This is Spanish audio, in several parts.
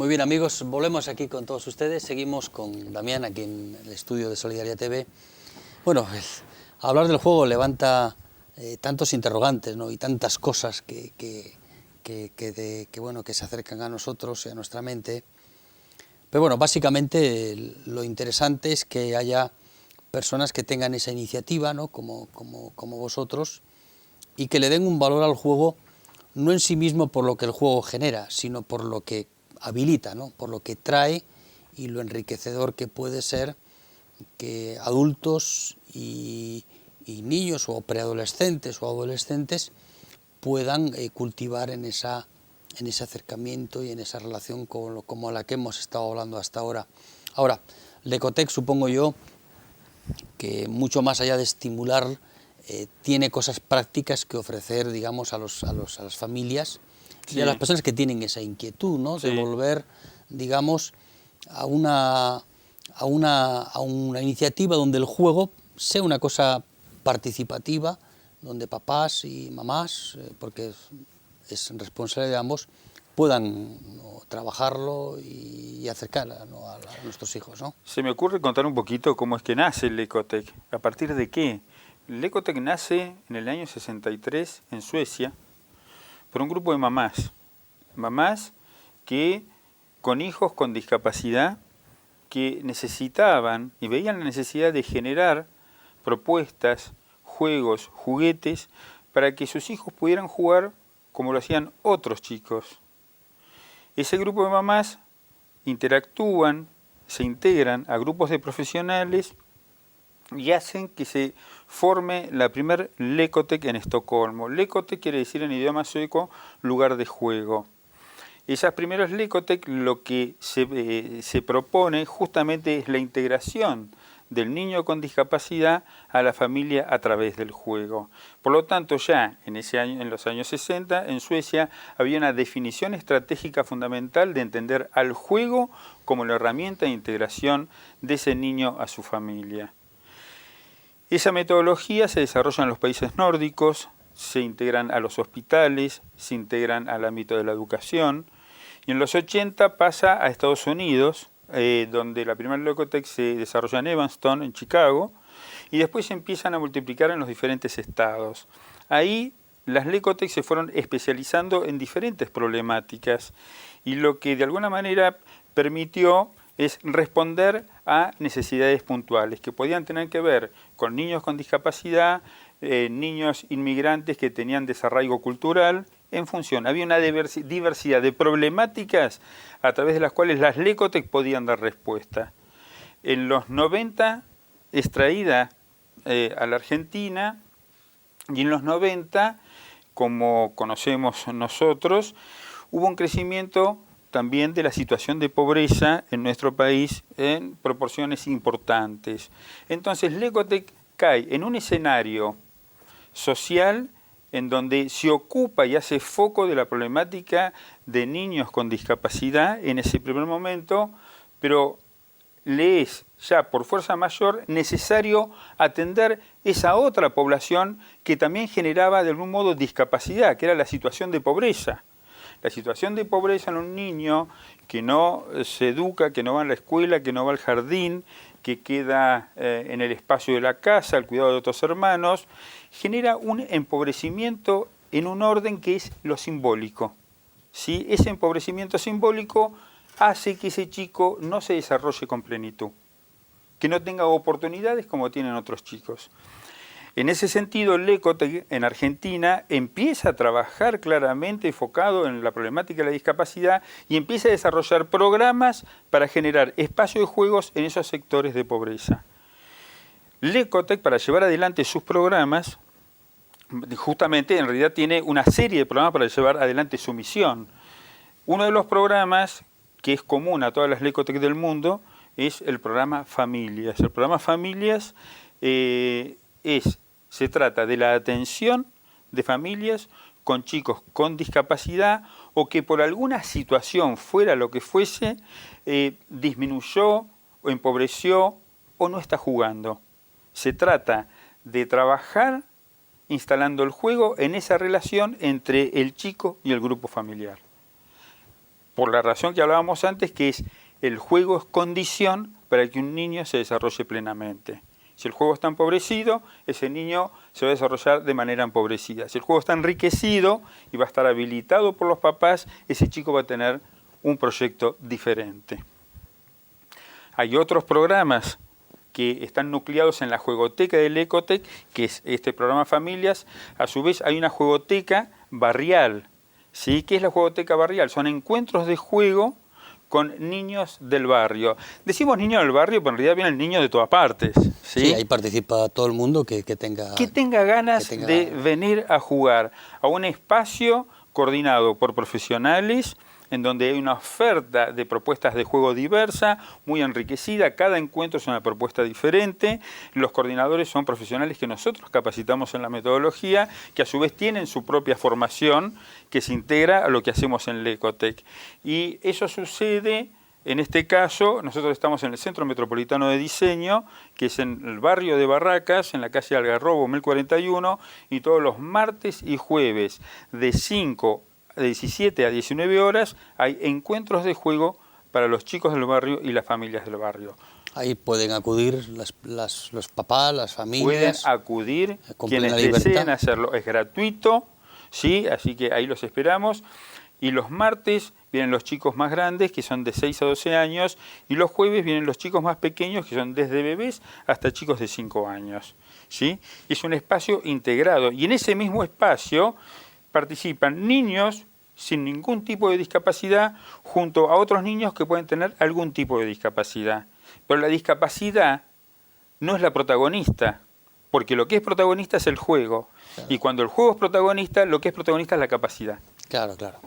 Muy bien, amigos, volvemos aquí con todos ustedes. Seguimos con Damián aquí en el estudio de Solidaridad TV. Bueno, hablar del juego levanta tantos interrogantes, ¿no? Y tantas cosas que se acercan a nosotros y a nuestra mente. Pero bueno, básicamente lo interesante es que haya personas que tengan esa iniciativa, ¿no? como vosotros, y que le den un valor al juego, no en sí mismo por lo que el juego genera, sino por lo que habilita, ¿no? Por lo que trae y lo enriquecedor que puede ser que adultos y niños o preadolescentes o adolescentes puedan cultivar en ese acercamiento y en esa relación como la que hemos estado hablando hasta ahora. Ahora, Lecotec, supongo yo, que mucho más allá de estimular, tiene cosas prácticas que ofrecer, digamos, a las familias, sí, y a las personas que tienen esa inquietud, ¿no? Sí. De volver, digamos, a una iniciativa donde el juego sea una cosa participativa, donde papás y mamás, porque es responsabilidad de ambos, puedan, ¿no?, trabajarlo y acercar, ¿no?, a nuestros hijos, ¿no? Se me ocurre contar un poquito cómo es que nace el Lecotec. ¿A partir de qué? El Lecotec nace en el año 63 en Suecia por un grupo de mamás que con hijos con discapacidad que necesitaban y veían la necesidad de generar propuestas, juegos, juguetes para que sus hijos pudieran jugar como lo hacían otros chicos. Ese grupo de mamás interactúan, se integran a grupos de profesionales y hacen que se forme la primer Lecotec en Estocolmo. Lecotec quiere decir en idioma sueco lugar de juego. Esas primeras Lecotec lo que se propone justamente es la integración del niño con discapacidad a la familia a través del juego. Por lo tanto, ya en los años 60, en Suecia, había una definición estratégica fundamental de entender al juego como la herramienta de integración de ese niño a su familia. Esa metodología se desarrolla en los países nórdicos, se integran a los hospitales, se integran al ámbito de la educación, y en los 80 pasa a Estados Unidos, donde la primera Lecotec se desarrolla en Evanston, en Chicago, y después se empiezan a multiplicar en los diferentes estados. Ahí las Lecotec se fueron especializando en diferentes problemáticas, y lo que de alguna manera permitió es responder a necesidades puntuales, que podían tener que ver con niños con discapacidad, niños inmigrantes que tenían desarraigo cultural, en función. Había una diversidad de problemáticas a través de las cuales las Lecotec podían dar respuesta. En los 90 es traída a la Argentina y en los 90, como conocemos nosotros, hubo un crecimiento también de la situación de pobreza en nuestro país en proporciones importantes. Entonces Lecotec cae en un escenario social en donde se ocupa y hace foco de la problemática de niños con discapacidad en ese primer momento, pero le es ya por fuerza mayor necesario atender esa otra población que también generaba de algún modo discapacidad, que era la situación de pobreza. La situación de pobreza en un niño que no se educa, que no va a la escuela, que no va al jardín, que queda en el espacio de la casa, al cuidado de otros hermanos, genera un empobrecimiento en un orden que es lo simbólico. ¿Sí? Ese empobrecimiento simbólico hace que ese chico no se desarrolle con plenitud, que no tenga oportunidades como tienen otros chicos. En ese sentido, Lecotec en Argentina empieza a trabajar claramente enfocado en la problemática de la discapacidad y empieza a desarrollar programas para generar espacios de juegos en esos sectores de pobreza. Lecotec, para llevar adelante sus programas, justamente en realidad tiene una serie de programas para llevar adelante su misión. Uno de los programas que es común a todas las Lecotec del mundo es el programa Familias. El programa Familias se trata de la atención de familias con chicos con discapacidad o que por alguna situación, fuera lo que fuese, disminuyó o empobreció o no está jugando. Se trata de trabajar instalando el juego en esa relación entre el chico y el grupo familiar. por la razón que hablábamos antes, que es el juego es condición para que un niño se desarrolle plenamente. Si el juego está empobrecido, ese niño se va a desarrollar de manera empobrecida. Si el juego está enriquecido y va a estar habilitado por los papás, ese chico va a tener un proyecto diferente. Hay otros programas que están nucleados en la juegoteca del Ecotec, que es este programa Familias. A su vez hay una juegoteca barrial. ¿Sí? ¿Qué es la juegoteca barrial? Son encuentros de juego con niños del barrio. Decimos niños del barrio, pero en realidad vienen niños de todas partes. ¿Sí? Sí, ahí participa todo el mundo que tenga ganas de venir a jugar a un espacio coordinado por profesionales, en donde hay una oferta de propuestas de juego diversa, muy enriquecida. Cada encuentro es una propuesta diferente. Los coordinadores son profesionales que nosotros capacitamos en la metodología, que a su vez tienen su propia formación, que se integra a lo que hacemos en el Ecotec. Y eso sucede, en este caso, nosotros estamos en el Centro Metropolitano de Diseño, que es en el barrio de Barracas, en la calle Algarrobo, 1041, y todos los martes y jueves de 17 a 19 horas hay encuentros de juego para los chicos del barrio y las familias del barrio. Ahí pueden acudir los papás, las familias. Pueden acudir quienes deseen hacerlo. Es gratuito, ¿sí? Así que ahí los esperamos. Y los martes vienen los chicos más grandes, que son de 6 a 12 años, y los jueves vienen los chicos más pequeños, que son desde bebés hasta chicos de 5 años. ¿Sí? Es un espacio integrado. Y en ese mismo espacio participan niños sin ningún tipo de discapacidad junto a otros niños que pueden tener algún tipo de discapacidad. Pero la discapacidad no es la protagonista, porque lo que es protagonista es el juego. Claro. Y cuando el juego es protagonista, lo que es protagonista es la capacidad. Claro, claro.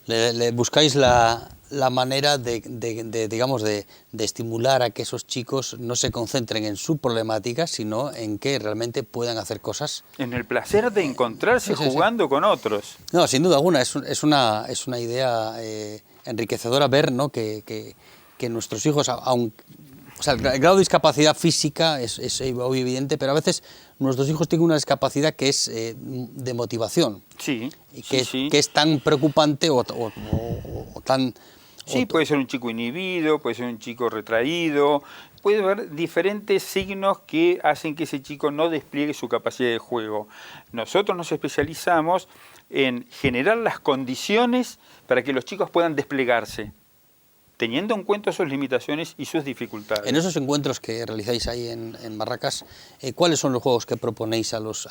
Le buscáis la manera digamos, de estimular a que esos chicos no se concentren en su problemática, sino en que realmente puedan hacer cosas. En el placer de encontrarse jugando con otros. No, sin duda alguna, es una idea enriquecedora ver, ¿no?, que nuestros hijos, o sea, el grado de discapacidad física es evidente, pero a veces nuestros hijos tienen una discapacidad que es de motivación. Sí, y que es tan preocupante o tan... Sí, puede ser un chico inhibido, puede ser un chico retraído, puede haber diferentes signos que hacen que ese chico no despliegue su capacidad de juego. Nosotros nos especializamos en generar las condiciones para que los chicos puedan desplegarse, teniendo en cuenta sus limitaciones y sus dificultades. En esos encuentros que realizáis ahí en Barracas, ¿cuáles son los juegos que proponéis a los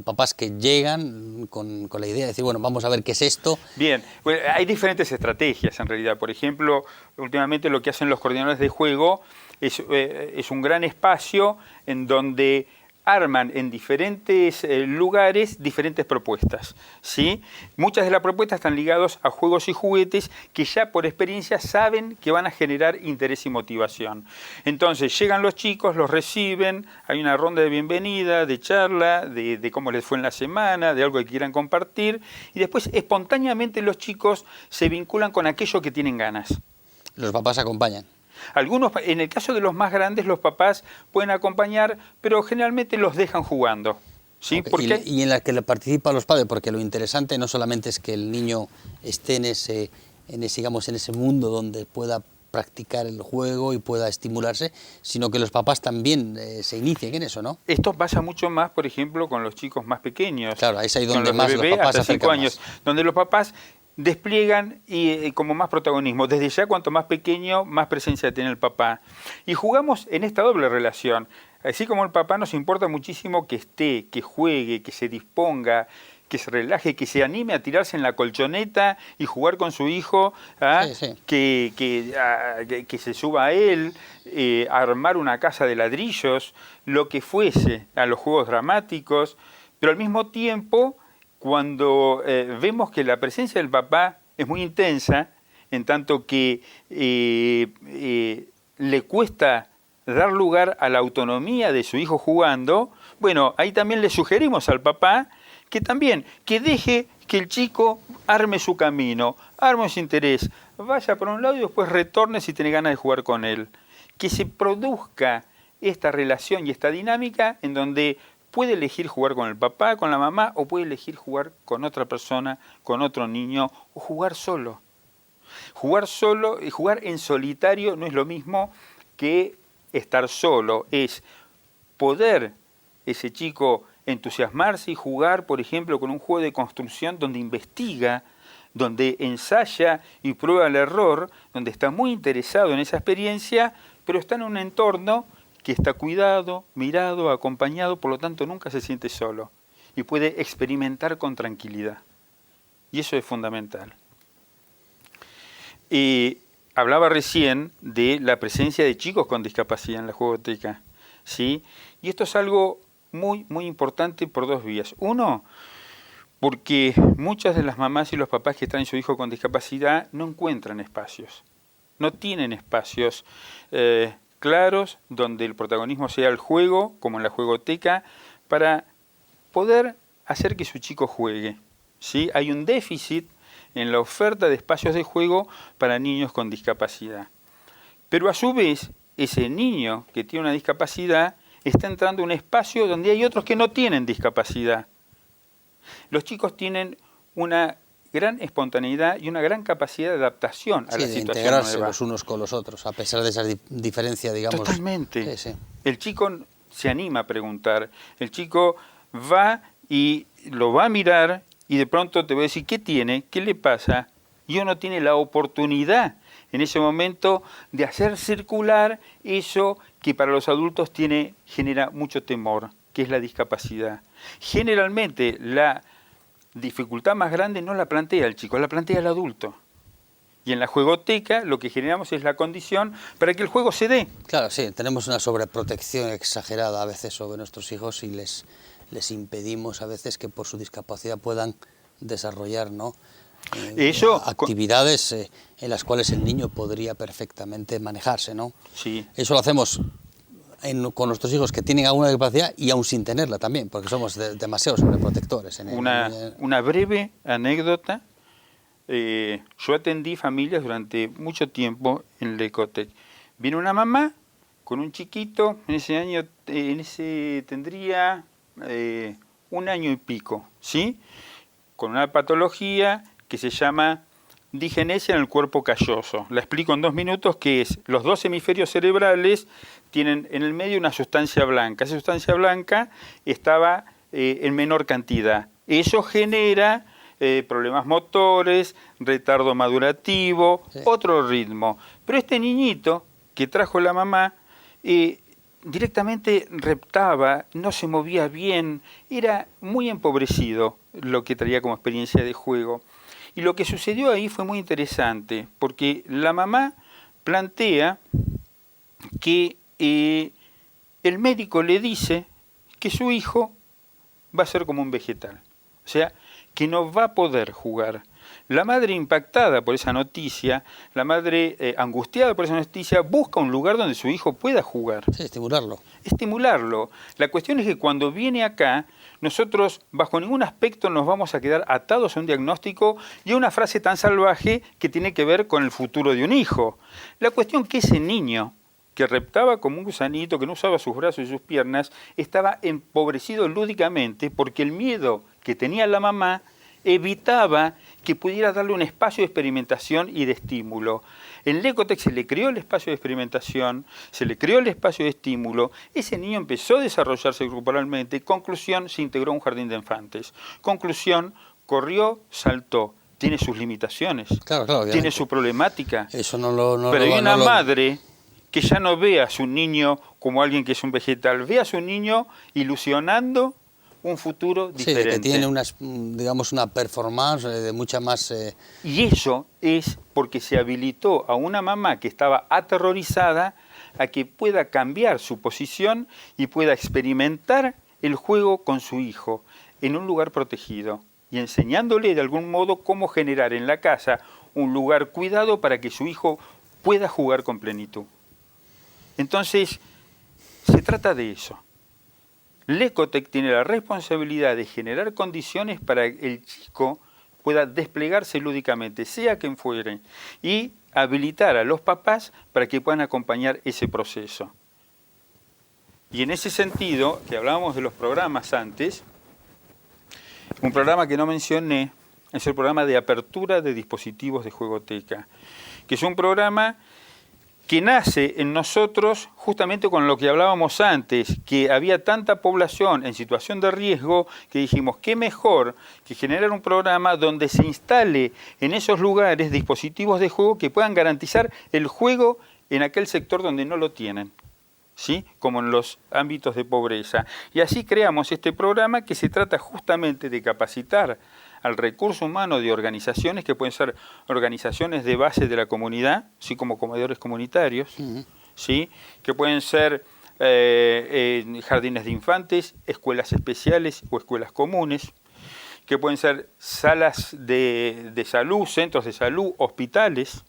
papás que llegan con la idea de decir, bueno, vamos a ver qué es esto? Bien, pues hay diferentes estrategias en realidad. Por ejemplo, últimamente lo que hacen los coordinadores de juego es un gran espacio en donde arman en diferentes lugares diferentes propuestas, ¿sí? Muchas de las propuestas están ligadas a juegos y juguetes que ya por experiencia saben que van a generar interés y motivación. Entonces llegan los chicos, los reciben, hay una ronda de bienvenida, de charla, de cómo les fue en la semana, de algo que quieran compartir, y después espontáneamente los chicos se vinculan con aquello que tienen ganas. Los papás acompañan. Algunos, en el caso de los más grandes, los papás pueden acompañar, pero generalmente los dejan jugando. ¿Sí? Okay. Porque... Y en la que participan los padres, porque lo interesante no solamente es que el niño esté en ese mundo donde pueda practicar el juego y pueda estimularse, sino que los papás también se inicien en eso, ¿no? Esto pasa mucho más, por ejemplo, con los chicos más pequeños. Claro, ahí es ahí donde más los papás se acercan 5 años, donde los papás despliegan como más protagonismo. Desde ya, cuanto más pequeño, más presencia tiene el papá. Y jugamos en esta doble relación. Así como el papá nos importa muchísimo que esté, que juegue, que se disponga, que se relaje, que se anime a tirarse en la colchoneta y jugar con su hijo, sí, sí. Que se suba a él, a armar una casa de ladrillos, lo que fuese, a los juegos dramáticos, pero al mismo tiempo, cuando vemos que la presencia del papá es muy intensa, en tanto que le cuesta dar lugar a la autonomía de su hijo jugando, bueno, ahí también le sugerimos al papá que deje que el chico arme su camino, arme su interés, vaya por un lado y después retorne si tiene ganas de jugar con él. Que se produzca esta relación y esta dinámica en donde puede elegir jugar con el papá, con la mamá, o puede elegir jugar con otra persona, con otro niño, o jugar solo. Jugar solo, jugar en solitario no es lo mismo que estar solo, es poder ese chico entusiasmarse y jugar, por ejemplo, con un juego de construcción donde investiga, donde ensaya y prueba el error, donde está muy interesado en esa experiencia, pero está en un entorno que está cuidado, mirado, acompañado, por lo tanto nunca se siente solo y puede experimentar con tranquilidad. Y eso es fundamental. Hablaba recién de la presencia de chicos con discapacidad en la juegoteca, ¿sí? Y esto es algo muy, muy importante por dos vías. Uno, porque muchas de las mamás y los papás que traen su hijo con discapacidad no encuentran espacios, no tienen espacios claros donde el protagonismo sea el juego, como en la juegoteca, para poder hacer que su chico juegue, ¿sí? Hay un déficit en la oferta de espacios de juego para niños con discapacidad. Pero a su vez, ese niño que tiene una discapacidad está entrando a un espacio donde hay otros que no tienen discapacidad. Los chicos tienen una gran espontaneidad y una gran capacidad de adaptación a la situación nueva. Integrarse los unos con los otros, a pesar de esa diferencia, digamos. Totalmente. Sí. El chico se anima a preguntar, el chico va y lo va a mirar y de pronto te va a decir, ¿qué tiene? ¿Qué le pasa? Y uno tiene la oportunidad en ese momento de hacer circular eso que para los adultos genera mucho temor, que es la discapacidad. Generalmente la dificultad más grande no la plantea el chico, la plantea el adulto. Y en la juegoteca lo que generamos es la condición para que el juego se dé. Claro, sí, tenemos una sobreprotección exagerada a veces sobre nuestros hijos y les impedimos a veces que por su discapacidad puedan desarrollar, ¿no? Actividades en las cuales el niño podría perfectamente manejarse, ¿no? Sí. Eso lo hacemos con nuestros hijos que tienen alguna discapacidad y aún sin tenerla también, porque somos demasiado sobreprotectores. Una breve anécdota. Yo atendí familias durante mucho tiempo en Lecotec. Vino una mamá con un chiquito, en ese tendría 1 año y pico, ¿sí? Con una patología que se llama digenesia en el cuerpo calloso. La explico en 2 minutos, que es los 2 hemisferios cerebrales tienen en el medio una sustancia blanca. Esa sustancia blanca estaba en menor cantidad. Eso genera problemas motores, retardo madurativo, sí, otro ritmo. Pero este niñito que trajo la mamá directamente reptaba, no se movía bien, era muy empobrecido lo que traía como experiencia de juego. Y lo que sucedió ahí fue muy interesante, porque la mamá plantea que el médico le dice que su hijo va a ser como un vegetal, o sea, que no va a poder jugar. La madre impactada por esa noticia, la madre angustiada por esa noticia, busca un lugar donde su hijo pueda jugar. Sí, estimularlo. Estimularlo. La cuestión es que cuando viene acá, nosotros bajo ningún aspecto nos vamos a quedar atados a un diagnóstico y a una frase tan salvaje que tiene que ver con el futuro de un hijo. La cuestión es que ese niño que reptaba como un gusanito, que no usaba sus brazos y sus piernas, estaba empobrecido lúdicamente porque el miedo que tenía la mamá evitaba que pudiera darle un espacio de experimentación y de estímulo. En Lecotec se le creó el espacio de experimentación, se le creó el espacio de estímulo, ese niño empezó a desarrollarse corporalmente, conclusión, se integró a un jardín de infantes, conclusión, corrió, saltó, tiene sus limitaciones, claro, tiene su problemática, eso pero hay una madre que ya no ve a su niño como alguien que es un vegetal, ve a su niño ilusionando un futuro diferente. Sí, que tiene una performance de mucha más... Y eso es porque se habilitó a una mamá que estaba aterrorizada a que pueda cambiar su posición y pueda experimentar el juego con su hijo en un lugar protegido y enseñándole de algún modo cómo generar en la casa un lugar cuidado para que su hijo pueda jugar con plenitud. Entonces, se trata de eso. Lecotec tiene la responsabilidad de generar condiciones para que el chico pueda desplegarse lúdicamente, sea quien fuere, y habilitar a los papás para que puedan acompañar ese proceso. Y en ese sentido, que hablábamos de los programas antes, un programa que no mencioné Es el programa de apertura de dispositivos de juegoteca, que es un programa que nace en nosotros justamente con lo que hablábamos antes, que había tanta población en situación de riesgo que dijimos, qué mejor que generar un programa donde se instale en esos lugares dispositivos de juego que puedan garantizar el juego en aquel sector donde no lo tienen, ¿sí? Como en los ámbitos de pobreza. Y así creamos este programa que se trata justamente de capacitar al recurso humano de organizaciones que pueden ser organizaciones de base de la comunidad, así como comedores comunitarios, ¿sí? Que pueden ser jardines de infantes, escuelas especiales o escuelas comunes, que pueden ser salas de salud, centros de salud, hospitales,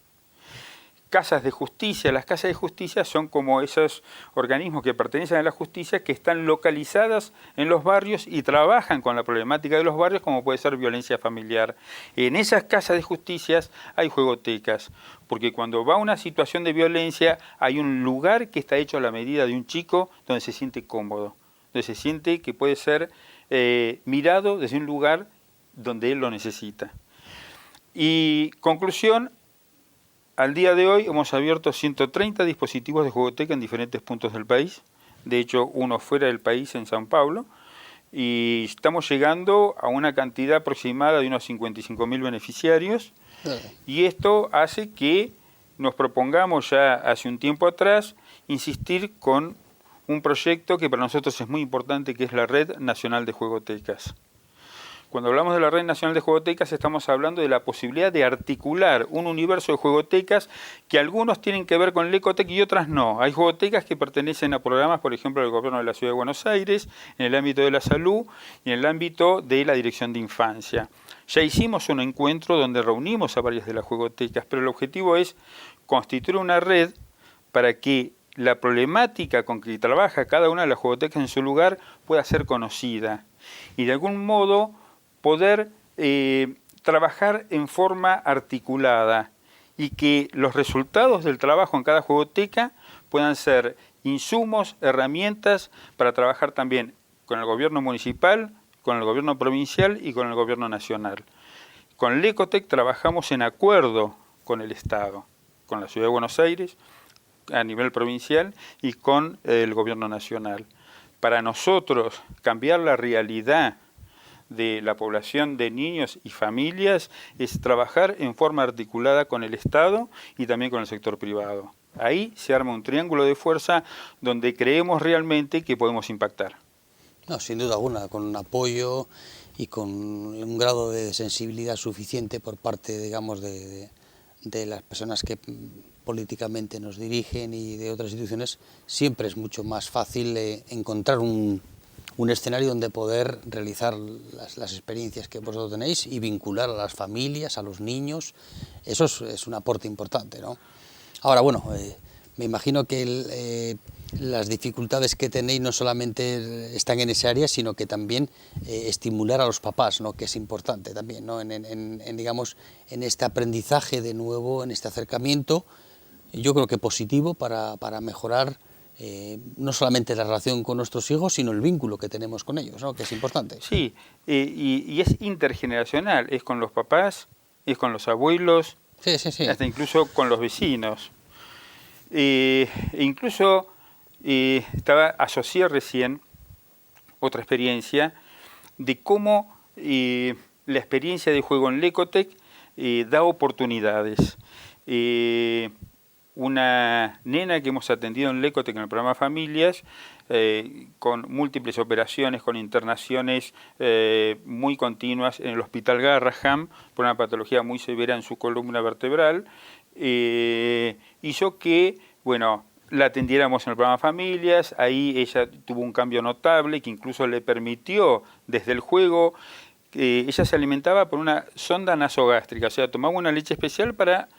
casas de justicia. Las casas de justicia son como esos organismos que pertenecen a la justicia que están localizadas en los barrios y trabajan con la problemática de los barrios, como puede ser violencia familiar. En esas casas de justicia hay juegotecas, porque cuando va una situación de violencia hay un lugar que está hecho a la medida de un chico donde se siente cómodo, donde se siente que puede ser mirado desde un lugar donde él lo necesita. Y conclusión, al día de hoy hemos abierto 130 dispositivos de juegoteca en diferentes puntos del país, de hecho uno fuera del país en San Paulo, y estamos llegando a una cantidad aproximada de unos 55.000 beneficiarios, y esto hace que nos propongamos ya hace un tiempo atrás insistir con un proyecto que para nosotros es muy importante, que es la Red Nacional de Juegotecas. Cuando hablamos de la Red Nacional de Juegotecas estamos hablando de la posibilidad de articular un universo de juegotecas que algunos tienen que ver con el Lecotec y otras no. Hay juegotecas que pertenecen a programas, por ejemplo, del Gobierno de la Ciudad de Buenos Aires, en el ámbito de la salud y en el ámbito de la Dirección de Infancia. Ya hicimos un encuentro donde reunimos a varias de las juegotecas, pero el objetivo es constituir una red para que la problemática con que trabaja cada una de las juegotecas en su lugar pueda ser conocida y de algún modo poder trabajar en forma articulada y que los resultados del trabajo en cada juegoteca puedan ser insumos, herramientas para trabajar también con el gobierno municipal, con el gobierno provincial y con el gobierno nacional. Con Lecotec trabajamos en acuerdo con el Estado, con la Ciudad de Buenos Aires, a nivel provincial y con el gobierno nacional. Para nosotros cambiar la realidad de la población de niños y familias es trabajar en forma articulada con el Estado y también con el sector privado. Ahí se arma un triángulo de fuerza donde creemos realmente que podemos impactar. No, sin duda alguna, con un apoyo y con un grado de sensibilidad suficiente por parte, digamos, de las personas que políticamente nos dirigen y de otras instituciones, siempre es mucho más fácil encontrar un escenario donde poder realizar las experiencias que vosotros tenéis y vincular a las familias, a los niños. Eso es un aporte importante, ¿no? Ahora, bueno, me imagino que las dificultades que tenéis no solamente están en esa área, sino que también estimular a los papás, ¿no? Que es importante también, ¿no? Digamos, en este aprendizaje de nuevo, en este acercamiento, yo creo que positivo para mejorar no solamente la relación con nuestros hijos, sino el vínculo que tenemos con ellos, ¿no? Que es importante. Sí, y es intergeneracional, es con los papás, es con los abuelos, sí. Hasta incluso con los vecinos. Incluso asocié recién otra experiencia de cómo la experiencia de juego en Lecotec da oportunidades. Una nena que hemos atendido en Lecotec en el programa Familias, con múltiples operaciones, con internaciones muy continuas en el Hospital Garraham, por una patología muy severa en su columna vertebral, hizo que, bueno, la atendiéramos en el programa Familias. Ahí ella tuvo un cambio notable que incluso le permitió desde el juego, ella se alimentaba por una sonda nasogástrica, o sea, tomaba una leche especial para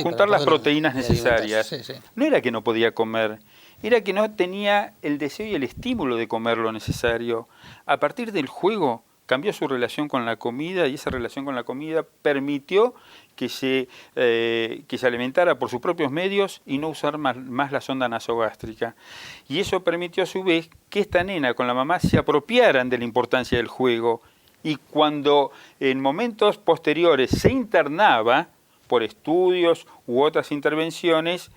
juntar las proteínas necesarias. Sí. No era que no podía comer, era que no tenía el deseo y el estímulo de comer lo necesario. A partir del juego cambió su relación con la comida y esa relación con la comida permitió que se alimentara por sus propios medios y no usar más la sonda nasogástrica. Y eso permitió a su vez que esta nena con la mamá se apropiaran de la importancia del juego Y cuando en momentos posteriores se internaba por estudios u otras intervenciones,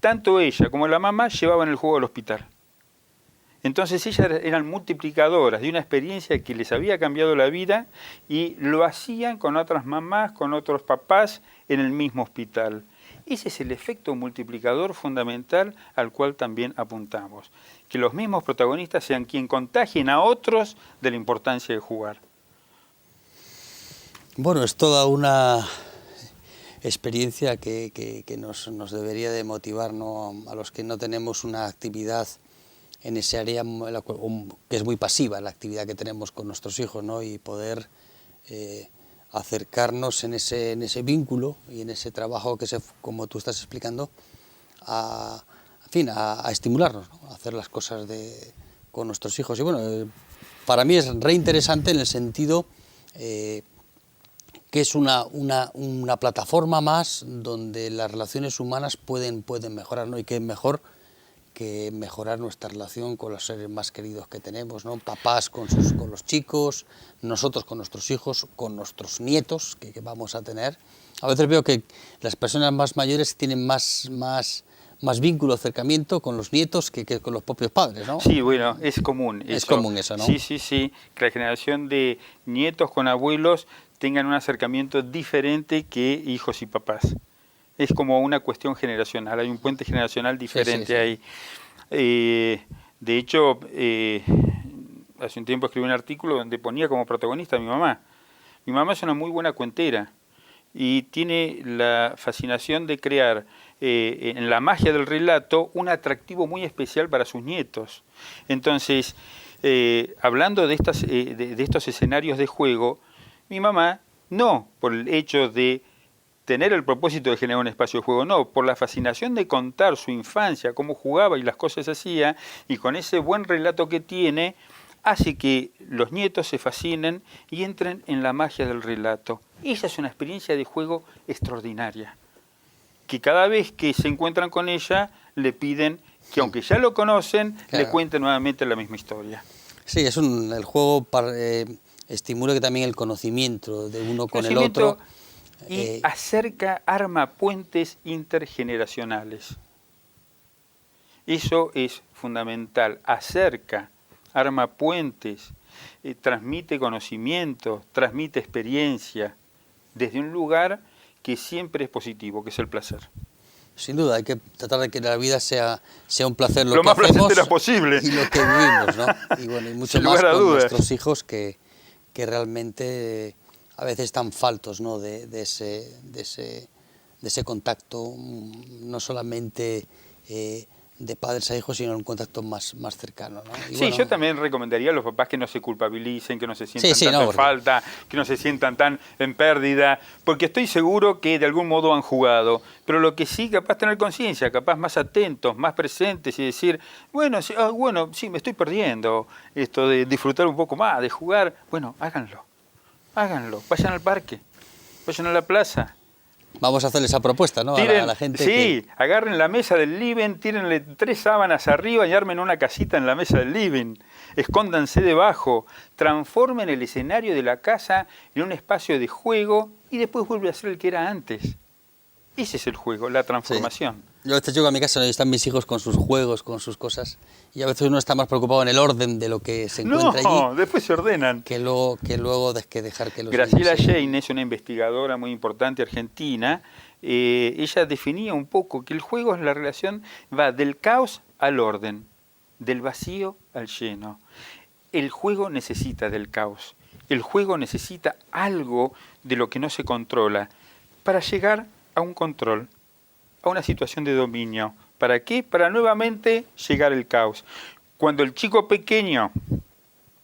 tanto ella como la mamá llevaban el juego al hospital. Entonces ellas eran multiplicadoras de una experiencia que les había cambiado la vida y lo hacían con otras mamás, con otros papás en el mismo hospital. Ese es el efecto multiplicador fundamental al cual también apuntamos. Que los mismos protagonistas sean quien contagien a otros de la importancia de jugar. Bueno, es toda una experiencia que nos debería de motivar, ¿no?, a los que no tenemos una actividad en ese área que es muy pasiva, la actividad que tenemos con nuestros hijos, ¿no?, y poder acercarnos en ese vínculo y en ese trabajo que, como tú estás explicando, a estimularnos, ¿no?, a hacer las cosas con nuestros hijos. Y bueno, para mí es reinteresante en el sentido que es una plataforma más donde las relaciones humanas pueden mejorar, ¿no? Y que mejor que mejorar nuestra relación con los seres más queridos que tenemos, ¿no? Papás con los chicos, nosotros con nuestros hijos, con nuestros nietos que vamos a tener. A veces veo que las personas más mayores tienen más vínculo, acercamiento con los nietos que con los propios padres, ¿no? Sí, bueno, es común. Es común eso, ¿no? Sí, que la generación de nietos con abuelos tengan un acercamiento diferente que hijos y papás. Es como una cuestión generacional, hay un puente generacional diferente ahí. De hecho, hace un tiempo escribí un artículo donde ponía como protagonista a mi mamá. Mi mamá es una muy buena cuentera y tiene la fascinación de crear en la magia del relato un atractivo muy especial para sus nietos. Entonces, hablando de estos escenarios de juego, mi mamá, no por el hecho de tener el propósito de generar un espacio de juego, no, por la fascinación de contar su infancia, cómo jugaba y las cosas hacía, y con ese buen relato que tiene, hace que los nietos se fascinen y entren en la magia del relato. Esa es una experiencia de juego extraordinaria, que cada vez que se encuentran con ella, le piden que, aunque ya lo conocen, le cuenten nuevamente la misma historia. Sí, el juego estimula también el conocimiento de uno con el otro. Y arma puentes intergeneracionales. Eso es fundamental. Arma puentes, transmite conocimiento, transmite experiencia, desde un lugar que siempre es positivo, que es el placer. Sin duda, hay que tratar de que la vida sea un placer lo que más hacemos placentera posible. Y lo que vivimos, ¿no? Y bueno, y mucho más con nuestros hijos que realmente a veces están faltos, ¿no?, de ese contacto, no solamente de padres a hijos, sino un contacto más cercano, ¿no? Y sí, bueno, yo también recomendaría a los papás que no se culpabilicen, que no se sientan tanto en falta, que no se sientan tan en pérdida, porque estoy seguro que de algún modo han jugado, pero lo que sí, capaz tener conciencia, capaz más atentos, más presentes y decir, bueno, sí, me estoy perdiendo esto de disfrutar un poco más, de jugar, bueno, háganlo, vayan al parque, vayan a la plaza. Vamos a hacer esa propuesta, ¿no? A la gente. Sí, agarren la mesa del living, tírenle 3 sábanas arriba y armen una casita en la mesa del living. Escóndanse debajo, transformen el escenario de la casa en un espacio de juego y después vuelve a ser el que era antes. Ese es el juego, la transformación. Sí. Yo a veces llego a mi casa y están mis hijos con sus juegos, con sus cosas, y a veces uno está más preocupado en el orden de lo que se encuentra allí. No, después se ordenan. Que luego dejar que los Graciela Jane es una investigadora muy importante argentina. Ella definía un poco que el juego es la relación, va del caos al orden, del vacío al lleno. El juego necesita del caos. El juego necesita algo de lo que no se controla para llegar a un control, a una situación de dominio. ¿Para qué? Para nuevamente llegar al caos. Cuando el chico pequeño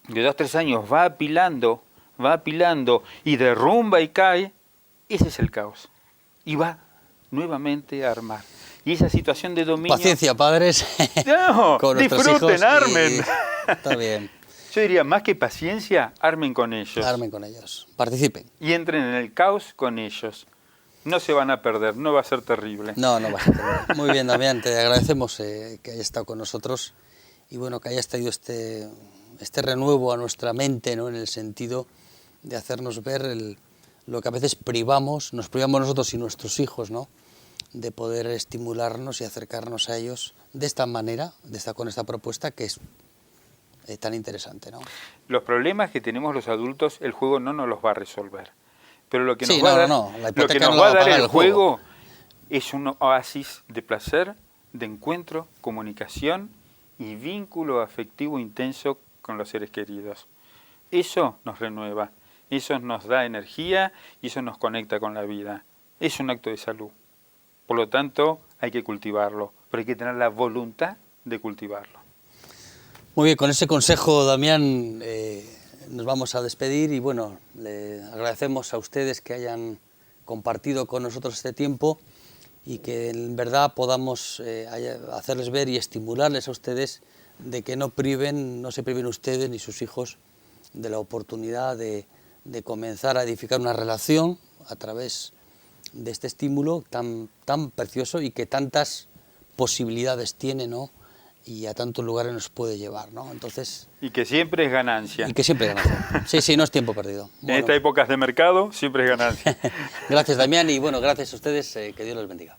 de 2 o 3 años va apilando y derrumba y cae, ese es el caos. Y va nuevamente a armar. Y esa situación de dominio... Paciencia, padres. No, con disfruten, hijos, armen. Está bien. Yo diría, más que paciencia, armen con ellos. Armen con ellos, participen. Y entren en el caos con ellos. No se van a perder, no va a ser terrible. No va a ser terrible. Muy bien, Damián, te agradecemos que hayas estado con nosotros y bueno, que hayas traído este renuevo a nuestra mente, ¿no?, en el sentido de hacernos ver lo que a veces nos privamos nosotros y nuestros hijos, ¿no? De poder estimularnos y acercarnos a ellos de esta manera, con esta propuesta que es tan interesante, ¿no? Los problemas que tenemos los adultos, el juego no nos los va a resolver. Pero lo que Sí, nos va a dar, la lo que nos hipoteca no la va va a a dar pagar el el juego. juego es un oasis de placer, de encuentro, comunicación y vínculo afectivo intenso con los seres queridos. Eso nos renueva, eso nos da energía y eso nos conecta con la vida. Es un acto de salud. Por lo tanto, hay que cultivarlo, pero hay que tener la voluntad de cultivarlo. Muy bien, con ese consejo, Damián, nos vamos a despedir y bueno, le agradecemos a ustedes que hayan compartido con nosotros este tiempo y que en verdad podamos hacerles ver y estimularles a ustedes de que no se priven ustedes ni sus hijos de la oportunidad de comenzar a edificar una relación a través de este estímulo tan precioso y que tantas posibilidades tiene, ¿no? Y a tantos lugares nos puede llevar, ¿no? Entonces, y que siempre es ganancia. Y que siempre es ganancia. Sí, sí, no es tiempo perdido. Bueno. En estas épocas de mercado siempre es ganancia. Gracias, Damián, y bueno, gracias a ustedes, que Dios los bendiga.